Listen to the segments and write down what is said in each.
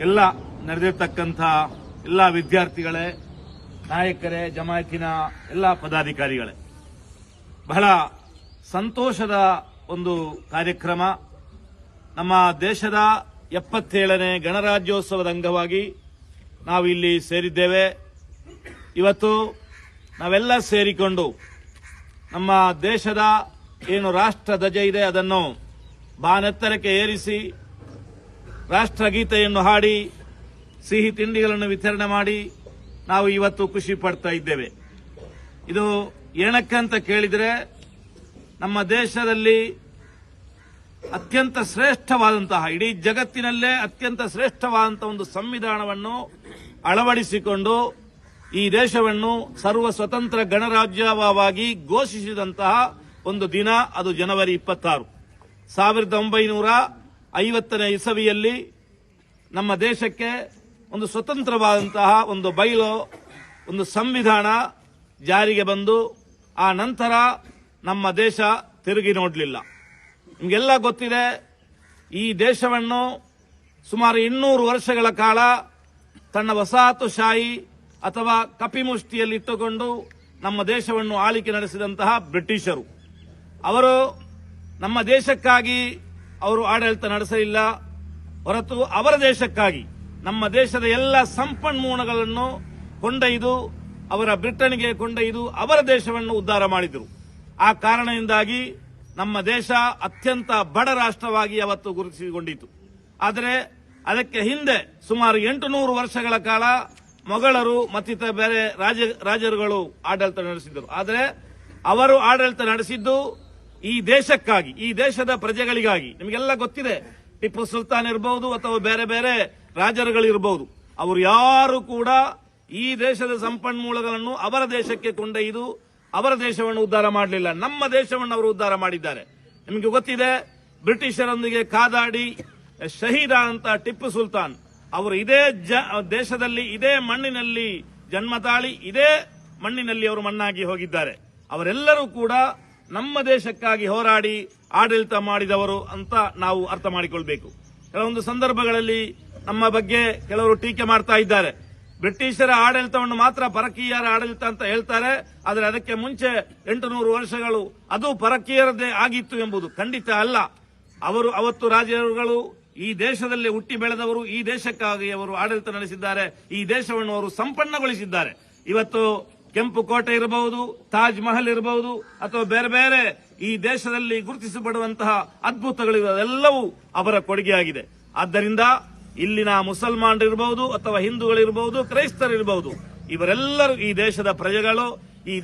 ಎಲ್ಲ ನಡೆದಿರ್ತಕ್ಕಂಥ ಎಲ್ಲ ವಿದ್ಯಾರ್ಥಿಗಳೇ, ನಾಯಕರೇ, ಜಮಾಯತಿನ ಎಲ್ಲ ಪದಾಧಿಕಾರಿಗಳೇ, ಬಹಳ ಸಂತೋಷದ ಒಂದು ಕಾರ್ಯಕ್ರಮ. ನಮ್ಮ ದೇಶದ 77ನೇ ಗಣರಾಜ್ಯೋತ್ಸವದ ಅಂಗವಾಗಿ ನಾವು ಇಲ್ಲಿ ಸೇರಿದ್ದೇವೆ. ಇವತ್ತು ನಾವೆಲ್ಲ ಸೇರಿಕೊಂಡು ನಮ್ಮ ದೇಶದ ಏನು ರಾಷ್ಟ್ರ ಧ್ವಜ ಇದೆ ಅದನ್ನು ಬಾನೆತ್ತರಕ್ಕೆ ಏರಿಸಿ ರಾಷ್ಟ್ರಗೀತೆಯನ್ನು ಹಾಡಿ ಸಿಹಿ ತಿಂಡಿಗಳನ್ನು ವಿತರಣೆ ಮಾಡಿ ನಾವು ಇವತ್ತು ಖುಷಿ ಪಡ್ತಾ ಇದ್ದೇವೆ. ಇದು ಏನಕ್ಕಂತ ಕೇಳಿದರೆ, ನಮ್ಮ ದೇಶದಲ್ಲಿ ಅತ್ಯಂತ ಶ್ರೇಷ್ಠವಾದಂತಹ, ಇಡೀ ಜಗತ್ತಿನಲ್ಲೇ ಅತ್ಯಂತ ಶ್ರೇಷ್ಠವಾದಂತಹ ಒಂದು ಸಂವಿಧಾನವನ್ನು ಅಳವಡಿಸಿಕೊಂಡು ಈ ದೇಶವನ್ನು ಸರ್ವ ಸ್ವತಂತ್ರ ಗಣರಾಜ್ಯವಾಗಿ ಘೋಷಿಸಿದಂತಹ ಒಂದು ದಿನ ಅದು ಜನವರಿ 26. 1950ನೇ ಇಸವಿಯಲ್ಲಿ ನಮ್ಮ ದೇಶಕ್ಕೆ ಒಂದು ಸ್ವತಂತ್ರವಾದಂತಹ ಒಂದು ಬೈಲೋ, ಒಂದು ಸಂವಿಧಾನ ಜಾರಿಗೆ ಬಂದು ಆ ನಂತರ ನಮ್ಮ ದೇಶ ತಿರುಗಿ ನೋಡಲಿಲ್ಲ. ನಿಮಗೆಲ್ಲ ಗೊತ್ತಿದೆ, ಈ ದೇಶವನ್ನು ಸುಮಾರು 200 ವರ್ಷಗಳ ಕಾಲ ತನ್ನ ವಸಾಹತುಶಾಹಿ ಅಥವಾ ಕಪಿಮುಷ್ಟಿಯಲ್ಲಿಟ್ಟುಕೊಂಡು ನಮ್ಮ ದೇಶವನ್ನು ಆಳ್ವಿಕೆ ನಡೆಸಿದಂತಹ ಬ್ರಿಟಿಷರು, ಅವರು ನಮ್ಮ ದೇಶಕ್ಕಾಗಿ ಅವರು ಆಡಳಿತ ನಡೆಸಲಿಲ್ಲ, ಹೊರತು ಅವರ ದೇಶಕ್ಕಾಗಿ ನಮ್ಮ ದೇಶದ ಎಲ್ಲ ಸಂಪನ್ಮೂಲಗಳನ್ನು ಕೊಂಡೊಯ್ದು ಅವರ ಬ್ರಿಟನ್ಗೆ ಕೊಂಡೊಯ್ದು ಅವರ ದೇಶವನ್ನು ಉದ್ಧಾರ ಮಾಡಿದರು. ಆ ಕಾರಣದಿಂದಾಗಿ ನಮ್ಮ ದೇಶ ಅತ್ಯಂತ ಬಡ ರಾಷ್ಟ್ರವಾಗಿ ಅವತ್ತು ಗುರುತಿಸಿಕೊಂಡಿತು. ಆದರೆ ಅದಕ್ಕೆ ಹಿಂದೆ ಸುಮಾರು 800 ವರ್ಷಗಳ ಕಾಲ ಮೊಘಲರು ಮತ್ತಿತರ ಬೇರೆ ರಾಜರುಗಳು ಆಡಳಿತ ನಡೆಸಿದ್ದರು. ಆದರೆ ಅವರು ಆಡಳಿತ ನಡೆಸಿದ್ದು ಈ ದೇಶಕ್ಕಾಗಿ, ಈ ದೇಶದ ಪ್ರಜೆಗಳಿಗಾಗಿ. ನಿಮಗೆಲ್ಲ ಗೊತ್ತಿದೆ, ಟಿಪ್ಪು ಸುಲ್ತಾನ್ ಇರಬಹುದು ಅಥವಾ ಬೇರೆ ಬೇರೆ ರಾಜರುಗಳಿರಬಹುದು, ಅವರು ಯಾರು ಕೂಡ ಈ ದೇಶದ ಸಂಪನ್ಮೂಲಗಳನ್ನು ಅವರ ದೇಶಕ್ಕೆ ಕೊಂಡೊಯ್ದು ಅವರ ದೇಶವನ್ನು ಉದ್ಧಾರ ಮಾಡಲಿಲ್ಲ. ನಮ್ಮ ದೇಶವನ್ನು ಅವರು ಉದ್ಧಾರ ಮಾಡಿದ್ದಾರೆ. ನಿಮಗೆ ಗೊತ್ತಿದೆ, ಬ್ರಿಟಿಷರೊಂದಿಗೆ ಕಾದಾಡಿ ಶಹೀದಾದಂತ ಟಿಪ್ಪು ಸುಲ್ತಾನ್ ಅವರು ಇದೇ ದೇಶದಲ್ಲಿ, ಇದೇ ಮಣ್ಣಿನಲ್ಲಿ ಜನ್ಮ ತಾಳಿ ಇದೇ ಮಣ್ಣಿನಲ್ಲಿ ಅವರು ಮಣ್ಣಾಗಿ ಹೋಗಿದ್ದಾರೆ. ಅವರೆಲ್ಲರೂ ಕೂಡ ನಮ್ಮ ದೇಶಕ್ಕಾಗಿ ಹೋರಾಡಿ ಆಡಳಿತ ಮಾಡಿದವರು ಅಂತ ನಾವು ಅರ್ಥ ಮಾಡಿಕೊಳ್ಬೇಕು. ಕೆಲವೊಂದು ಸಂದರ್ಭಗಳಲ್ಲಿ ನಮ್ಮ ಬಗ್ಗೆ ಕೆಲವರು ಟೀಕೆ ಮಾಡ್ತಾ ಇದ್ದಾರೆ. ಬ್ರಿಟಿಷರ ಆಡಳಿತವನ್ನು ಮಾತ್ರ ಪರಕೀಯರ ಆಡಳಿತ ಅಂತ ಹೇಳ್ತಾರೆ, ಆದರೆ ಅದಕ್ಕೆ ಮುಂಚೆ 800 ವರ್ಷಗಳು ಅದು ಪರಕೀಯರದೇ ಆಗಿತ್ತು ಎಂಬುದು ಖಂಡಿತ ಅಲ್ಲ. ಅವರು ಅವತ್ತು ರಾಜರುಗಳು ಈ ದೇಶದಲ್ಲಿ ಹುಟ್ಟಿ ಬೆಳೆದವರು, ಈ ದೇಶಕ್ಕಾಗಿ ಅವರು ಆಡಳಿತ ನಡೆಸಿದ್ದಾರೆ, ಈ ದೇಶವನ್ನು ಅವರು ಸಂಪನ್ನಗೊಳಿಸಿದ್ದಾರೆ. ಇವತ್ತು ಕೆಂಪು ಕೋಟೆ ಇರಬಹುದು, ತಾಜ್ ಮಹಲ್ ಇರಬಹುದು, ಅಥವಾ ಬೇರೆ ಬೇರೆ ಈ ದೇಶದಲ್ಲಿ ಗುರುತಿಸಲ್ಪಡುವಂತಹ ಅದ್ಭುತಗಳು ಎಲ್ಲವೂ ಅವರ ಕೊಡುಗೆಯಾಗಿದೆ. ಆದ್ದರಿಂದ ಇಲ್ಲಿನ ಮುಸಲ್ಮಾನರಿರಬಹುದು ಅಥವಾ ಹಿಂದೂಗಳಿರಬಹುದು, ಕ್ರೈಸ್ತರಿರಬಹುದು, ಇವರೆಲ್ಲರೂ ಈ ದೇಶದ ಪ್ರಜೆಗಳು. ಈ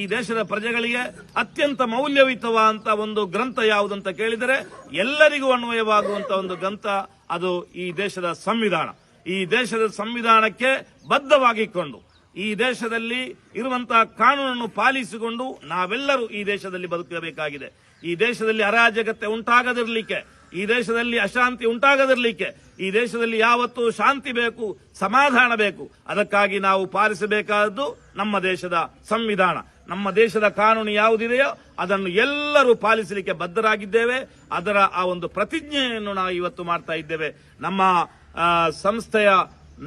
ದೇಶದ ಪ್ರಜೆಗಳಿಗೆ ಅತ್ಯಂತ ಮೌಲ್ಯಯುತವಾದಂತಹ ಒಂದು ಗ್ರಂಥ ಯಾವುದಂತ ಕೇಳಿದರೆ ಎಲ್ಲರಿಗೂ ಅನ್ವಯವಾಗುವಂತಹ ಒಂದು ಗ್ರಂಥ ಅದು ಈ ದೇಶದ ಸಂವಿಧಾನ. ಈ ದೇಶದ ಸಂವಿಧಾನಕ್ಕೆ ಬದ್ಧವಾಗಿಕೊಂಡು ಈ ದೇಶದಲ್ಲಿ ಇರುವಂತಹ ಕಾನೂನನ್ನು ಪಾಲಿಸಿಕೊಂಡು ನಾವೆಲ್ಲರೂ ಈ ದೇಶದಲ್ಲಿ ಬದುಕಬೇಕಾಗಿದೆ. ಈ ದೇಶದಲ್ಲಿ ಅರಾಜಕತೆ ಉಂಟಾಗದಿರಲಿಕ್ಕೆ, ಈ ದೇಶದಲ್ಲಿ ಅಶಾಂತಿ ಉಂಟಾಗದಿರಲಿಕ್ಕೆ, ಈ ದೇಶದಲ್ಲಿ ಯಾವತ್ತೂ ಶಾಂತಿ ಬೇಕು, ಸಮಾಧಾನ ಬೇಕು. ಅದಕ್ಕಾಗಿ ನಾವು ಪಾಲಿಸಬೇಕಾದದ್ದು ನಮ್ಮ ದೇಶದ ಸಂವಿಧಾನ. ನಮ್ಮ ದೇಶದ ಕಾನೂನು ಯಾವುದಿದೆಯೋ ಅದನ್ನು ಎಲ್ಲರೂ ಪಾಲಿಸಲಿಕ್ಕೆ ಬದ್ಧರಾಗಿದ್ದೇವೆ. ಅದರ ಆ ಒಂದು ಪ್ರತಿಜ್ಞೆಯನ್ನು ನಾವು ಇವತ್ತು ಮಾಡ್ತಾ ಇದ್ದೇವೆ. ನಮ್ಮ ಸಂಸ್ಥೆಯ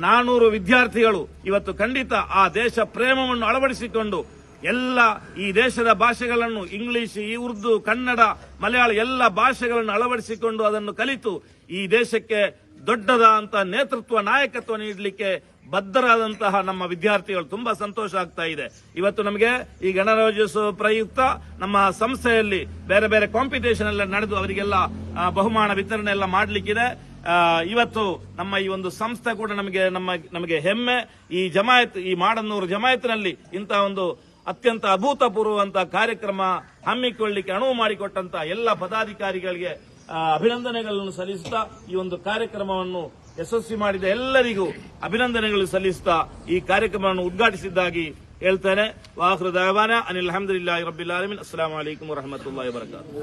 400 ವಿದ್ಯಾರ್ಥಿಗಳು ಇವತ್ತು ಖಂಡಿತ ಆ ದೇಶ ಪ್ರೇಮವನ್ನು ಅಳವಡಿಸಿಕೊಂಡು ಎಲ್ಲ ಈ ದೇಶದ ಭಾಷೆಗಳನ್ನು, ಇಂಗ್ಲಿಷ್, ಉರ್ದು, ಕನ್ನಡ, ಮಲಯಾಳ ಎಲ್ಲ ಭಾಷೆಗಳನ್ನು ಅಳವಡಿಸಿಕೊಂಡು ಅದನ್ನು ಕಲಿತು ಈ ದೇಶಕ್ಕೆ ದೊಡ್ಡದಾದಂತಹ ನೇತೃತ್ವ, ನಾಯಕತ್ವ ನೀಡಲಿಕ್ಕೆ ಬದ್ಧರಾದಂತಹ ನಮ್ಮ ವಿದ್ಯಾರ್ಥಿಗಳು. ತುಂಬಾ ಸಂತೋಷ ಆಗ್ತಾ ಇದೆ. ಇವತ್ತು ನಮಗೆ ಈ ಗಣರಾಜ್ಯೋತ್ಸವ ಪ್ರಯುಕ್ತ ನಮ್ಮ ಸಂಸ್ಥೆಯಲ್ಲಿ ಬೇರೆ ಬೇರೆ ಕಾಂಪಿಟೇಷನ್ ಎಲ್ಲ ನಡೆದು ಅವರಿಗೆಲ್ಲ ಬಹುಮಾನ ವಿತರಣೆ ಎಲ್ಲ ಮಾಡಲಿಕ್ಕಿದೆ. ಇವತ್ತು ನಮ್ಮ ಈ ಒಂದು ಸಂಸ್ಥೆ ಕೂಡ ನಮಗೆ ಹೆಮ್ಮೆ. ಈ ಜಮಾಯತ್, ಈ ಮಾಡನ್ನೂರು ಜಮಾಯತ್ನಲ್ಲಿ ಇಂತಹ ಒಂದು ಅತ್ಯಂತ ಅಭೂತಪೂರ್ವವಂತಹ ಕಾರ್ಯಕ್ರಮ ಹಮ್ಮಿಕೊಳ್ಳಲಿಕ್ಕೆ ಅನುವು ಮಾಡಿಕೊಟ್ಟಂತಹ ಎಲ್ಲ ಪದಾಧಿಕಾರಿಗಳಿಗೆ ಅಭಿನಂದನೆಗಳನ್ನು ಸಲ್ಲಿಸುತ್ತಾ ಈ ಒಂದು ಕಾರ್ಯಕ್ರಮವನ್ನು ಯಶಸ್ವಿ ಮಾಡಿದ ಎಲ್ಲರಿಗೂ ಅಭಿನಂದನೆಗಳು ಸಲ್ಲಿಸುತ್ತಾ ಈ ಕಾರ್ಯಕ್ರಮವನ್ನು ಉದ್ಘಾಟಿಸಿದ್ದಾಗಿ ಹೇಳ್ತೇನೆ. ವಾಖಿರು ದಅವಾನಾ ಅನಿಲ್ ಹಮ್ದುಲಿಲ್ಲಾಹಿ ರಬ್ಬಿಲ್ ಆಲಮೀನ್. ಅಸ್ಸಲಾಮು ಅಲೈಕುಂ ವರಹಮತುಲ್ಲಾಹಿ ವಬರಕಾತುಹು.